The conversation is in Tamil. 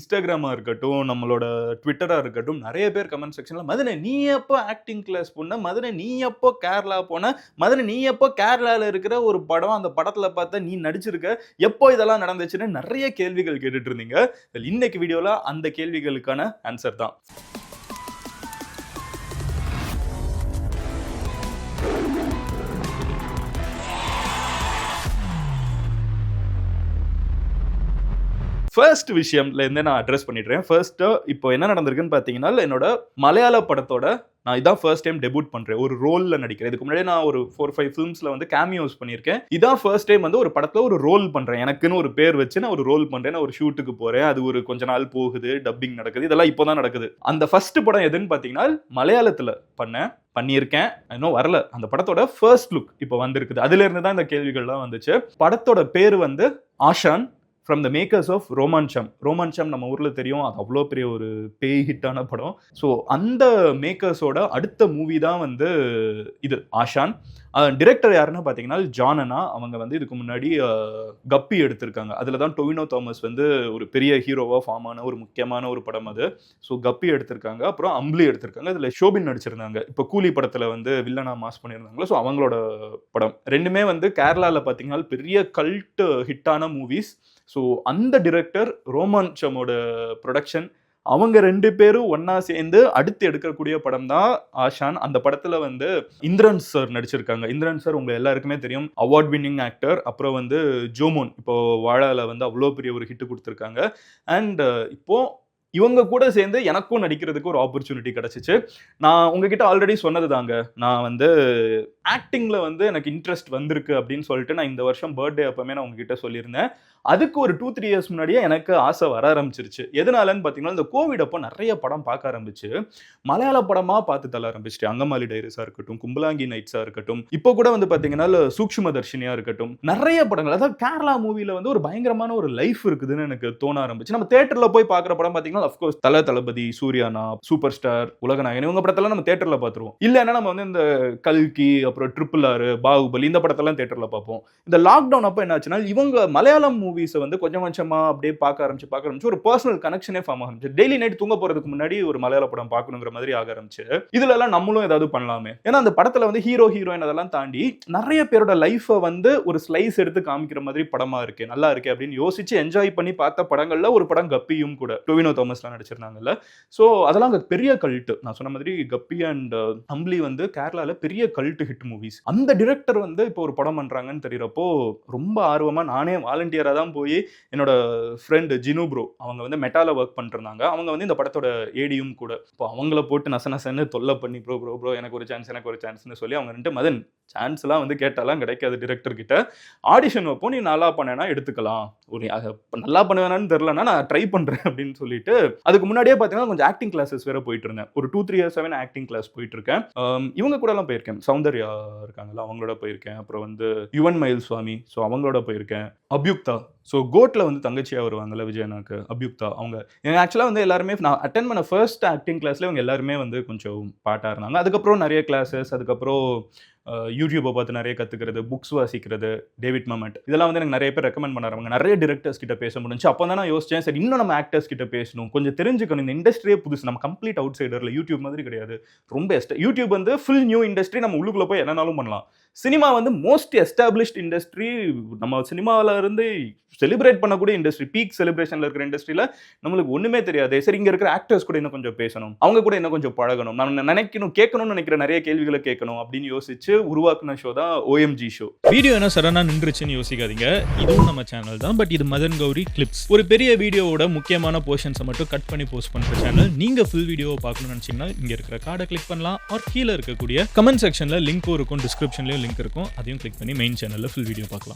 இன்ஸ்டாகிராமா இருக்கட்டும், நம்மளோட ட்விட்டரா இருக்கட்டும், நெறைய பேர் கமெண்ட் செக்ஷன்ல "மதனே நீ எப்போ ஆக்டிங் கிளாஸ் போன? மதனே நீ எப்போ கேரளா போன? மதனே நீ எப்போ கேரளால இருக்கிற ஒரு படம், அந்த படத்துல பார்த்தா நீ நடிச்சிருக்க. எப்போ இதெல்லாம் நடந்துச்சுன்னு?" நெறைய கேள்விகள் கேட்டுட்டு இருந்தீங்க. இன்னைக்கு வீடியோல அந்த கேள்விகளுக்கான ஆன்சர் தான். ஃபர்ஸ்ட் விஷயம்ல இருந்து நான் அட்ரஸ் பண்ணிடுறேன். ஃபர்ஸ்ட் இப்போ என்ன நடந்திருக்குன்னு பார்த்தீங்கன்னா, என்னோட மலையாள படத்தோட நான் இதான் ஃபர்ஸ்ட் டைம் டெபியூட் பண்றேன். ஒரு ரோல்ல நடிக்கிறேன். இதுக்கு முன்னாடி நான் ஒரு 4, 5 ஃபிலிம்ஸ்ல வந்து கேமியோஸ் பண்ணியிருக்கேன். இதான் ஃபர்ஸ்ட் டைம் வந்து ஒரு படத்துல ஒரு ரோல் பண்றேன். எனக்குன்னு ஒரு பேர் வச்சு நான் ஒரு ரோல் பண்றேன். நான் ஒரு ஷூட்டுக்கு போறேன். அது ஒரு கொஞ்ச நாள் போகுது. டப்பிங் நடக்குது. இதெல்லாம் இப்போ தான் நடக்குது. அந்த ஃபர்ஸ்ட் படம் எதுன்னு பார்த்தீங்கன்னா, மலையாளத்துல பண்ணியிருக்கேன். இன்னும் வரல. அந்த படத்தோட ஃபர்ஸ்ட் லுக் இப்போ வந்திருக்குது. அதுல இருந்து தான் இந்த கேள்விகள்லாம் வந்துச்சு. படத்தோட பேரு வந்து Aashan. From the makers of Romancham. Romancham நம்ம ஊர்ல தெரியும். அது அவ்வளோ பெரிய ஒரு பேய் ஹிட்டான படம். ஸோ அந்த மேக்கர்ஸோட அடுத்த மூவி தான் வந்து இது ஆஷான். டிரெக்டர் யாருன்னு பார்த்தீங்கன்னா ஜானனா. அவங்க வந்து இதுக்கு முன்னாடி கப்பி எடுத்திருக்காங்க. அதில் தான் டொவினோ தாமஸ் வந்து ஒரு பெரிய ஹீரோவாக ஃபார்ம் ஆன ஒரு முக்கியமான ஒரு படம் அது. ஸோ கப்பி எடுத்திருக்காங்க. அப்புறம் அம்பளி எடுத்திருக்காங்க. இதில் ஷோபின் நடிச்சிருந்தாங்க. இப்போ கூலி படத்தில் வந்து வில்லனா மாஸ் பண்ணியிருந்தாங்களோ, ஸோ அவங்களோட படம் ரெண்டுமே வந்து கேரளாவில் பார்த்தீங்கன்னா பெரிய கல்ட் ஹிட்டான மூவிஸ். ஸோ அந்த டிரெக்டர் ரோமான்சமோட ப்ரொடக்ஷன் அவங்க 2 பேரும் ஒன்னா சேர்ந்து அடுத்து எடுக்கக்கூடிய படம் தான் ஆஷான். அந்த படத்துல வந்து இந்திரன் சார் நடிச்சிருக்காங்க. இந்திரன் சார் உங்க எல்லாருக்குமே தெரியும், அவார்ட் வின்னிங் ஆக்டர். அப்புறம் வந்து ஜோமோன் இப்போ வாழால வந்து அவ்வளோ பெரிய ஒரு ஹிட் கொடுத்துருக்காங்க. அண்ட் இப்போ இவங்க கூட சேர்ந்து எனக்கும் நடிக்கிறதுக்கு ஒரு ஆப்பர்ச்சுனிட்டி கிடைச்சிச்சு. நான் உங்ககிட்ட ஆல்ரெடி சொன்னது தாங்க, நான் வந்து ஆக்டிங்ல வந்து எனக்கு இன்ட்ரெஸ்ட் வந்திருக்கு அப்படின்னு சொல்லிட்டு நான் இந்த வருஷம் பர்த்டே அப்பமே நான் உங்ககிட்ட சொல்லியிருந்தேன். அதுக்கு ஒரு 2-3 இயர்ஸ் முன்னாடியே எனக்கு ஆசை வர ஆரம்பிச்சிருச்சு. எதனாலன்னு பார்த்தீங்கன்னா, இந்த கோவிட் அப்போ நிறைய படம் பார்க்க ஆரம்பிச்சு மலையாள படமா பார்த்து தள்ள ஆரம்பிச்சிட்டு. அங்கமாலி டைரிஸா இருக்கட்டும், கும்பலாங்கி நைட்ஸா இருக்கட்டும், இப்போ கூட வந்து பார்த்தீங்கன்னா சூக்ஷ்ம தர்ஷினியா இருக்கட்டும், நிறைய படங்கள். அதாவது கேரளா மூவில வந்து ஒரு பயங்கரமான ஒரு லைஃப் இருக்குதுன்னு எனக்கு தோண ஆரம்பிச்சு. நம்ம தியேட்டர்ல போய் பார்க்குற படம் பார்த்தீங்கன்னா, அஃப்கோர்ஸ் தளபதி, சூர்யானா, சூப்பர் ஸ்டார், உலகநாயகன் இவங்க படத்தெல்லாம் நம்ம தியேட்டர்ல பார்த்துருவோம். இல்லைன்னா நம்ம வந்து இந்த கல்கி, அப்புறம் ட்ரிபிள் ஆர், பாகுபலி இந்த படத்தெல்லாம் தியேட்டர்ல பார்ப்போம். இந்த லாக்டவுன் அப்போ என்ன ஆச்சுன்னா, இவங்க மலையாளம் மூவிஸை வந்து கொஞ்சம் கொஞ்சமா அப்படியே பார்க்க ஆரம்பிச்சு ஒரு பர்சனல் கனெக்ஷனே ஃபார்ம் ஆரம்பிச்சு. டெய்லி நைட் தூங்க போறதுக்கு முன்னாடி ஒரு மலையாள படம் பார்க்கணுங்கிற மாதிரி ஆக ஆரம்பிச்சு. இதுல எல்லாம் நம்மளும் ஏதாவது பண்ணலாமே. ஏன்னா அந்த படத்துல வந்து ஹீரோ ஹீரோயின் அதெல்லாம் தாண்டி நிறைய பேரோட லைஃபை வந்து ஒரு ஸ்லைஸ் எடுத்து காமிக்கிற மாதிரி படமா இருக்கு, நல்லா இருக்கு அப்படின்னு யோசிச்சு என்ஜாய் பண்ணி பார்த்த படங்கள்ல ஒரு படம் கப்பியும் கூட. டொவினோ தாமஸ்லாம் நடிச்சிருந்தாங்கல்ல. ஸோ அதெல்லாம் அங்கே பெரிய கல்ட்டு. நான் சொன்ன மாதிரி கப்பி அண்ட் அம்பளி வந்து கேரளாவில் பெரிய கல்ட்டு ஹிட் மூவிஸ். அந்த டிரெக்டர் வந்து இப்போ ஒரு படம் பண்ணுறாங்கன்னு தெரியறப்போ ரொம்ப ஆர்வமாக நானே வாலண்டியராக தான் போய் என்னோட ஃப்ரெண்டு ஜினு ப்ரோ, அவங்க வந்து மெட்டால ஒர்க் பண்ணிருந்தாங்க. அவங்க வந்து இந்த படத்தோட ஏடியும் கூட. இப்போ அவங்கள போட்டு நசன்னு தொல்லை பண்ணி ப்ரோ எனக்கு ஒரு சான்ஸ்னு சொல்லி அவங்க 2 மதன் சான்ஸ்லாம் வந்து கேட்டாலாம் கிடைக்காது டிரெக்டர் கிட்ட. ஆடிஷன் வைப்போம், நீ நல்லா பண்ணேன்னா எடுத்துக்கலாம், ஒரு நல்லா பண்ணுவேனான்னு தெரியலன்னா நான் ட்ரை பண்ணுறேன் அப்படின்னு சொல்லிட்டு. அதுக்கு முன்னாடியே பார்த்தீங்கன்னா கொஞ்சம் ஆக்டிங் கிளாஸஸ் வேற போயிட்டு இருந்தேன். ஒரு 2-3 இயர்ஸாவே ஆக்டிங் கிளாஸ் போயிட்டு இருக்கேன். இவங்க கூட எல்லாம் போயிருக்கேன். சௌந்தர்யா இருக்காங்கல்ல, அவங்களோட போயிருக்கேன். அப்புறம் வந்து யுவன் மயில் சுவாமி, ஸோ அவங்களோட போயிருக்கேன். அபியுக்தா, ஸோ கோட்ல வந்து தங்கச்சியா வருவாங்கல்ல விஜயனாக்கு, அபியுக்தா அவங்க. ஆக்சுவலா வந்து எல்லாருமே நான் அட்டென்ட் பண்ண ஃபர்ஸ்ட் ஆக்டிங் கிளாஸ்ல இவங்க எல்லாருமே வந்து கொஞ்சம் பாட்டா இருந்தாங்க. அதுக்கப்புறம் நிறைய கிளாஸஸ், அதுக்கப்புறம் யூடியூப்பை பார்த்து நிறைய கற்றுக்கிறது, புக்ஸ் வாசிக்கிறது, டேவிட் மமெண்ட் இதெல்லாம் வந்து எனக்கு நிறைய பேர் ரெக்கமெண்ட் பண்ணாங்க. நிறைய டிரெக்டர்ஸ் கிட்ட பேச முடிஞ்சு. அப்போ தான் நான் யோசிச்சேன், சரி இன்னும் நம்ம ஆக்டர்ஸ் கிட்ட பேசணும், கொஞ்சம் தெரிஞ்சுக்கணும். இந்த இண்டஸ்ட்ரியே புதுசு, நம்ம கம்ப்ளீட் அவுட் சைடர்ல. யூடியூப் மாதிரி கிடையாது, ரொம்ப யூடியூப் வந்து ஃபுல் நியூ இண்டஸ்ட்ரி. நம்ம உள்ளுக்குள்ள போய் என்னனாலும் பண்ணலாம். சினிமா வந்து மோஸ்ட் எஸ்டாப்ளிஷ்ட் இண்டஸ்ட்ரி. நம்ம சினிமாவில் இருந்து செலிப்ரேட் பண்ணக்கூடிய இண்டஸ்ட்ரி, பீக் செலிப்ரேஷன்ல இருக்கிற இண்டஸ்ட்ரியில நம்மளுக்கு ஒண்ணுமே தெரியாது. சரி இங்க இருக்கிற ஆக்டர்ஸ் கூட இன்னும் கொஞ்சம் பேசணும், அவங்க கூட இன்னும் கொஞ்சம் பழகணும், நான் கேட்கணும்னு நினைக்கிற நிறைய கேள்விகளை கேட்கணும் அப்படின்னு யோசிச்சு உருவாக்குன ஷோ தான் OMG ஷோ. வீடியோ என்ன சடனா நின்றுச்சுன்னு யோசிக்காதீங்க, இதுவும் நம்ம சேனல் தான். பட் இது மதன் கௌரி கிளிப்ஸ். ஒரு பெரிய வீடியோவோட முக்கியமான போர்ஷன்ஸை மட்டும் கட் பண்ணி போஸ்ட் பண்ற சேனல். நீங்க ஃபுல் வீடியோ பார்க்கணும்னு நினைச்சீங்கன்னா இங்க இருக்கிற கார்டை கிளிக் பண்ணலாம். ஆர் கீழே இருக்கக்கூடிய கமெண்ட் செக்ஷன்ல லிங்க் இருக்கும், டிஸ்கிரிப்ஷன்லயும் லிங்க் இருக்கும், அதையும் கிளிக் பண்ணி மெயின் சேனல்ல ஃபுல் வீடியோ பார்க்கலாம்.